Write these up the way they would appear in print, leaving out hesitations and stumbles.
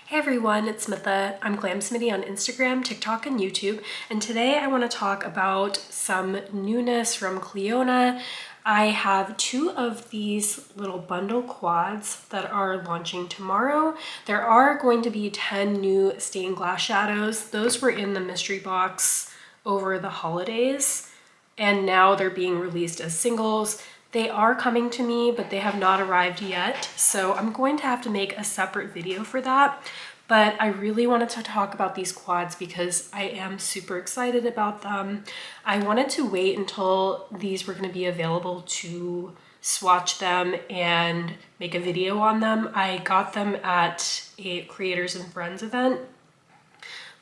Hey everyone, it's Smitha. I'm GlamSmitty on Instagram, TikTok, and YouTube, and today I want to talk about some newness from Clionadh. I have two of these little bundle quads that are launching tomorrow. There are going to be 10 new stained glass shadows. Those were in the mystery box over the holidays, and now they're being released as singles. They are coming to me, but they have not arrived yet, so I'm going to have to make a separate video for that. But I really wanted to talk about these quads because I am super excited about them. I wanted to wait until these were going to be available to swatch them and make a video on them. I got them at a Creators and Friends event.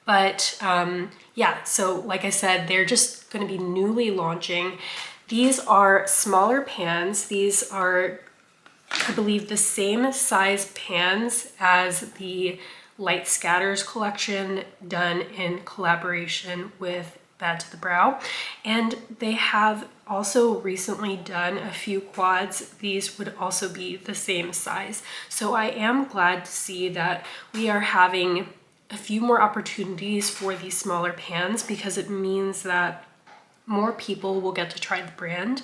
But yeah, so like I said, they're just going to be newly launching. These are smaller pans. These are, I believe, the same size pans as the Light Scatters collection done in collaboration with Bad to the Brow. And they have also recently done a few quads. These would also be the same size. So I am glad to see that we are having a few more opportunities for these smaller pans, because it means that more people will get to try the brand,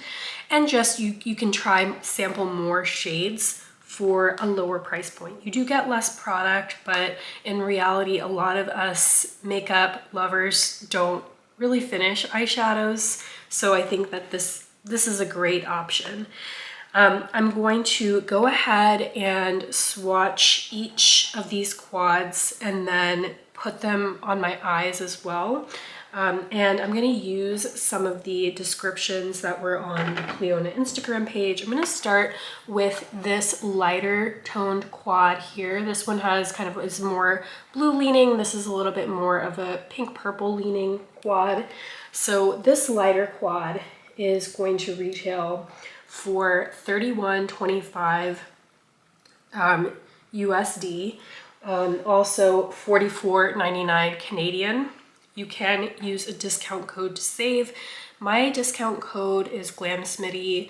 and just you can sample more shades for a lower price point. You do get less product, but in reality, a lot of us makeup lovers don't really finish eyeshadows. So I think that this is a great option. I'm going to go ahead and swatch each of these quads and then put them on my eyes as well. And I'm going to use some of the descriptions that were on the Clionadh Instagram page. I'm going to start with this lighter toned quad here. This one is more blue leaning. This is a little bit more of a pink purple leaning quad. So this lighter quad is going to retail for $31.25 USD, also $44.99 Canadian. You can use a discount code to save. My discount code is GlamSmitty,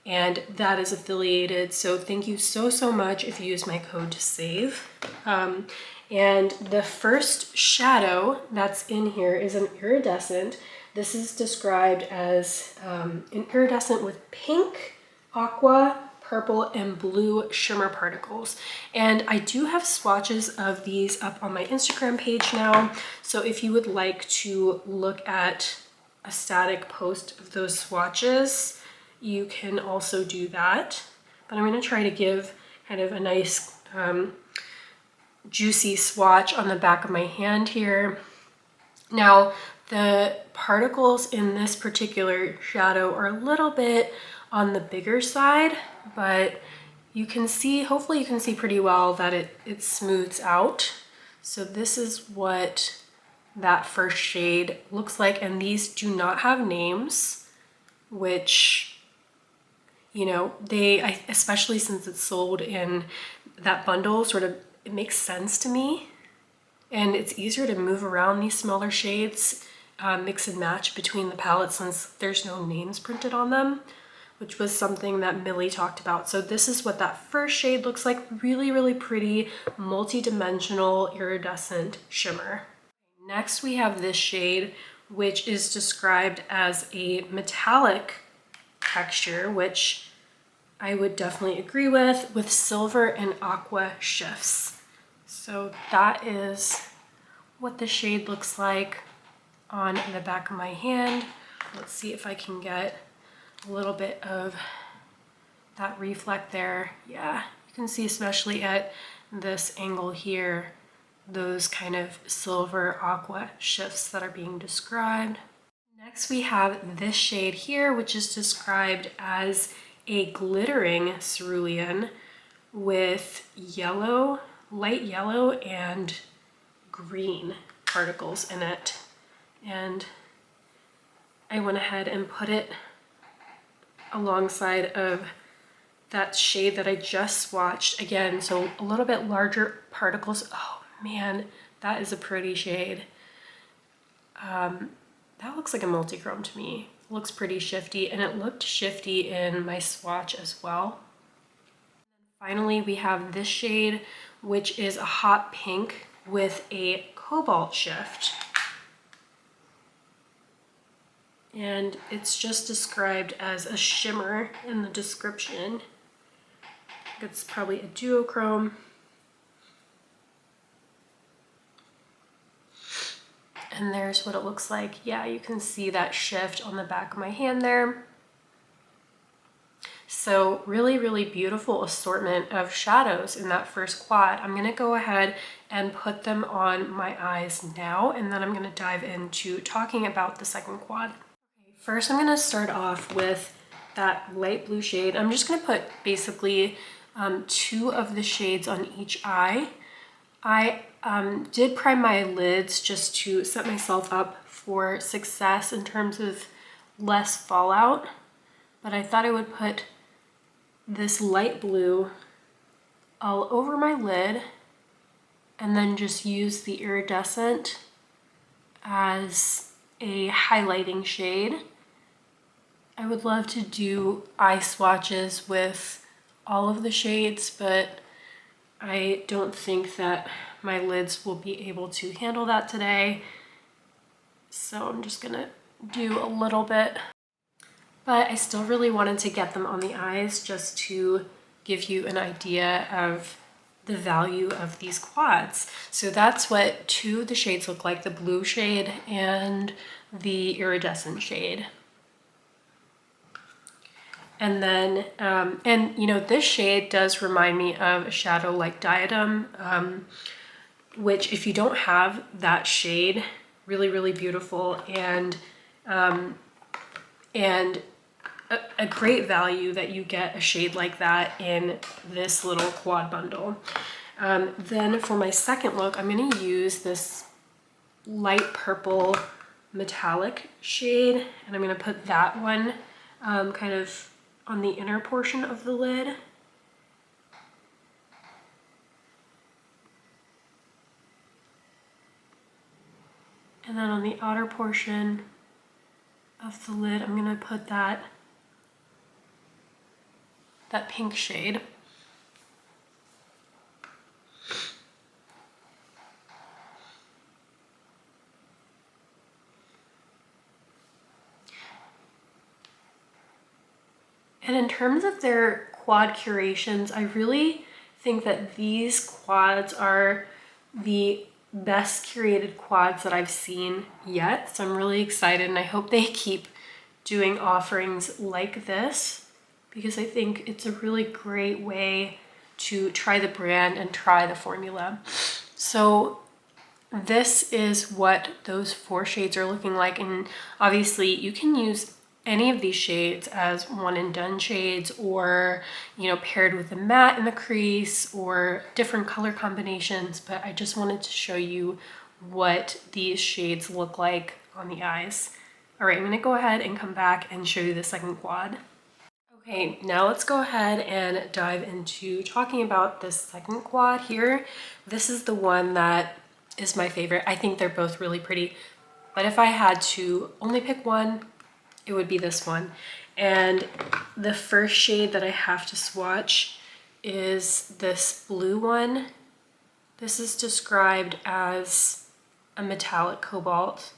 and that is affiliated. So thank you so much if you use my code to save. And the first shadow that's in here is an iridescent. This is described as an iridescent with pink, aqua, purple, and blue shimmer particles. And I do have swatches of these up on my Instagram page now. So if you would like to look at a static post of those swatches, you can also do that. But I'm going to try to give kind of a nice juicy swatch on the back of my hand here. Now, the particles in this particular shadow are a little bit on the bigger side, but you can see, hopefully you can see pretty well that it smooths out. So this is what that first shade looks like, and these do not have names, which, you know, especially since it's sold in that bundle, it makes sense to me. And it's easier to move around these smaller shades, mix and match between the palettes since there's no names printed on them, which was something that Millie talked about. So this is what that first shade looks like. Really pretty, multi-dimensional iridescent shimmer. Next we have this shade, which is described as a metallic texture, which I would definitely agree with silver and aqua shifts. So that is what the shade looks like on the back of my hand. Let's see if I can get a little bit of that reflect there. Yeah, you can see, especially at this angle here, those kind of silver aqua shifts that are being described. Next we have this shade here, which is described as a glittering cerulean with yellow, light yellow and green particles in it. And I went ahead and put it alongside of that shade that I just swatched again. So a little bit larger particles. Oh man, that is a pretty shade. That looks like a multi-chrome to me. It looks pretty shifty, and it looked shifty in my swatch as well. Finally, we have this shade, which is a hot pink with a cobalt shift. And it's just described as a shimmer in the description. It's probably a duochrome. And there's what it looks like. Yeah, you can see that shift on the back of my hand there. So really, really beautiful assortment of shadows in that first quad. I'm gonna go ahead and put them on my eyes now, and then I'm gonna dive into talking about the second quad. First, I'm gonna start off with that light blue shade. I'm just gonna put basically 2 of the shades on each eye. I did prime my lids just to set myself up for success in terms of less fallout, but I thought I would put this light blue all over my lid and then just use the iridescent as a highlighting shade. I would love to do eye swatches with all of the shades, but I don't think that my lids will be able to handle that today. So I'm just gonna do a little bit, but I still really wanted to get them on the eyes just to give you an idea of the value of these quads. So that's what 2 of the shades look like, the blue shade and the iridescent shade. And then, and you know, this shade does remind me of a shadow like Diadem, which if you don't have that shade, really, really beautiful, and a great value that you get a shade like that in this little quad bundle. Then for my second look, I'm gonna use this light purple metallic shade, and I'm gonna put that one kind of on the inner portion of the lid. And then on the outer portion of the lid, I'm gonna put that pink shade. And in terms of their quad curations, I really think that these quads are the best curated quads that I've seen yet. So I'm really excited, and I hope they keep doing offerings like this, because I think it's a really great way to try the brand and try the formula. So this is what those 4 shades are looking like, and obviously you can use any of these shades as one and done shades, or you know, paired with a matte in the crease, or different color combinations, but I just wanted to show you what these shades look like on the eyes. All right, I'm gonna go ahead and come back and show you the second quad. Okay, now let's go ahead and dive into talking about this second quad here. This is the one that is my favorite. I think they're both really pretty, but if I had to only pick one, it would be this one. And the first shade that I have to swatch is this blue one. This is described as a metallic cobalt,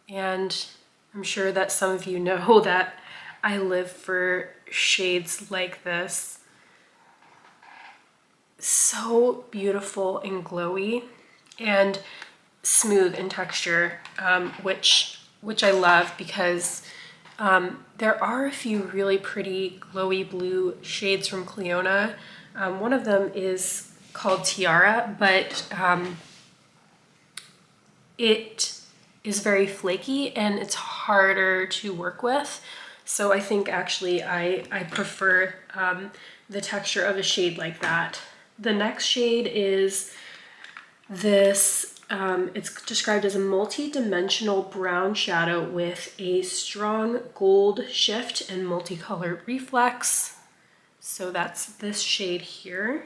and I'm sure that some of you know that I live for shades like this. So beautiful and glowy and smooth in texture, which I love, because there are a few really pretty glowy blue shades from Clionadh. One of them is called Tiara, but it is very flaky and it's harder to work with. So I think actually I prefer the texture of a shade like that. The next shade is this, it's described as a multi-dimensional brown shadow with a strong gold shift and multicolored reflex. So that's this shade here.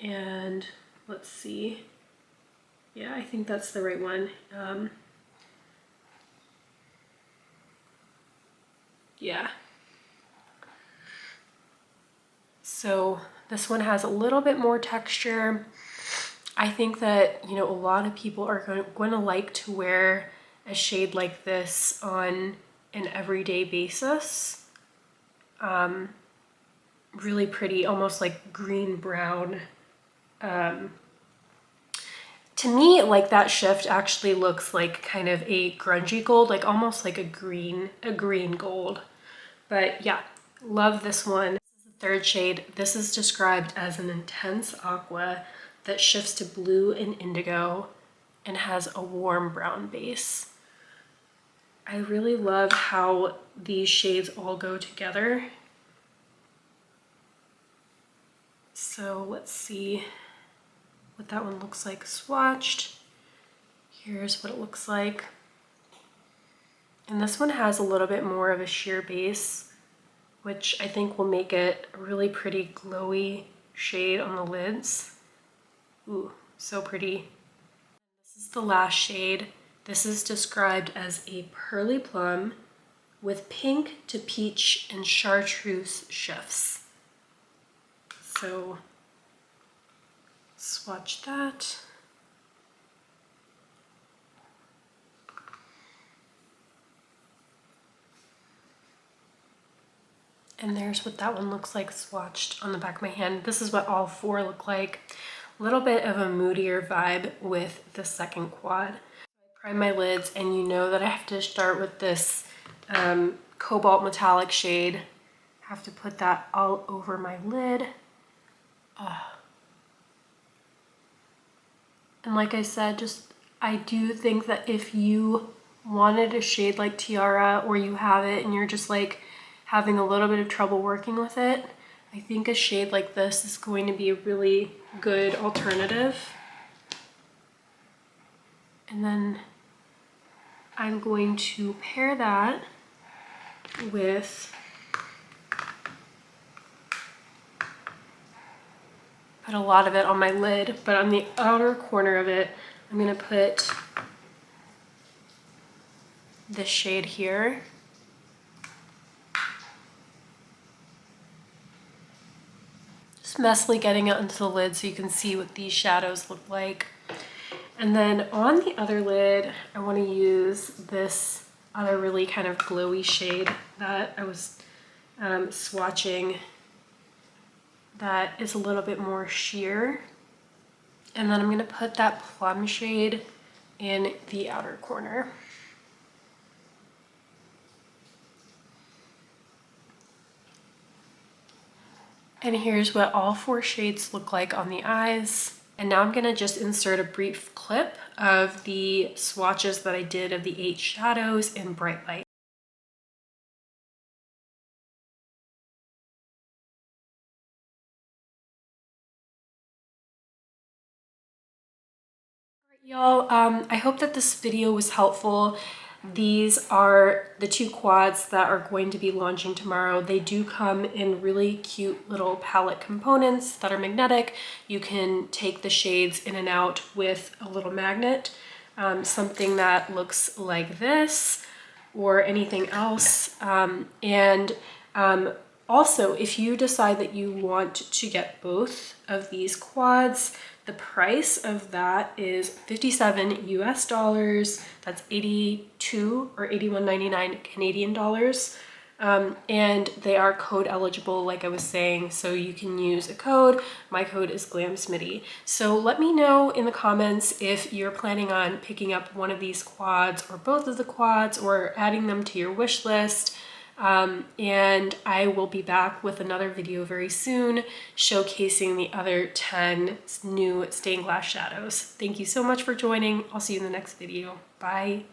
And let's see. Yeah, I think that's the right one. Yeah. So This one has a little bit more texture. I think that, you know, a lot of people are going to like to wear a shade like this on an everyday basis. Really pretty, almost like green brown. To me, like that shift actually looks like kind of a grungy gold, like almost like a green gold. But yeah, love this one. This is the third shade. This is described as an intense aqua that shifts to blue and indigo and has a warm brown base. I really love how these shades all go together. So let's see what that one looks like swatched. Here's what it looks like. And this one has a little bit more of a sheer base, which I think will make it a really pretty glowy shade on the lids. Ooh, so pretty. This is the last shade. This is described as a pearly plum with pink to peach and chartreuse shifts. So swatch that. And there's what that one looks like swatched on the back of my hand. This is what all four look like. A little bit of a moodier vibe with the second quad. I prime my lids, and you know that I have to start with this cobalt metallic shade. I have to put that all over my lid. And like I said, I do think that if you wanted a shade like Tiara, or you have it and you're just like having a little bit of trouble working with it, I think a shade like this is going to be a really good alternative. And then I'm going to pair that with, put a lot of it on my lid, but on the outer corner of it, I'm gonna put this shade here. Just messily getting it onto the lid so you can see what these shadows look like. And then on the other lid, I want to use this other really kind of glowy shade that I was swatching that is a little bit more sheer. And then I'm going to put that plum shade in the outer corner. And here's what all four shades look like on the eyes. And now I'm gonna just insert a brief clip of the swatches that I did of the 8 shadows in Bright Light. Y'all, I hope that this video was helpful. These are the 2 quads that are going to be launching tomorrow. They do come in really cute little palette components that are magnetic. You can take the shades in and out with a little magnet, something that looks like this or anything else. Also, if you decide that you want to get both of these quads, the price of that is $57 US. That's 82 or 81.99 Canadian dollars. And they are code eligible, like I was saying, so you can use a code. My code is GlamSmitty. So let me know in the comments if you're planning on picking up one of these quads or both of the quads or adding them to your wish list. And I will be back with another video very soon showcasing the other 10 new stained glass shadows. Thank you so much for joining. I'll see you in the next video. Bye.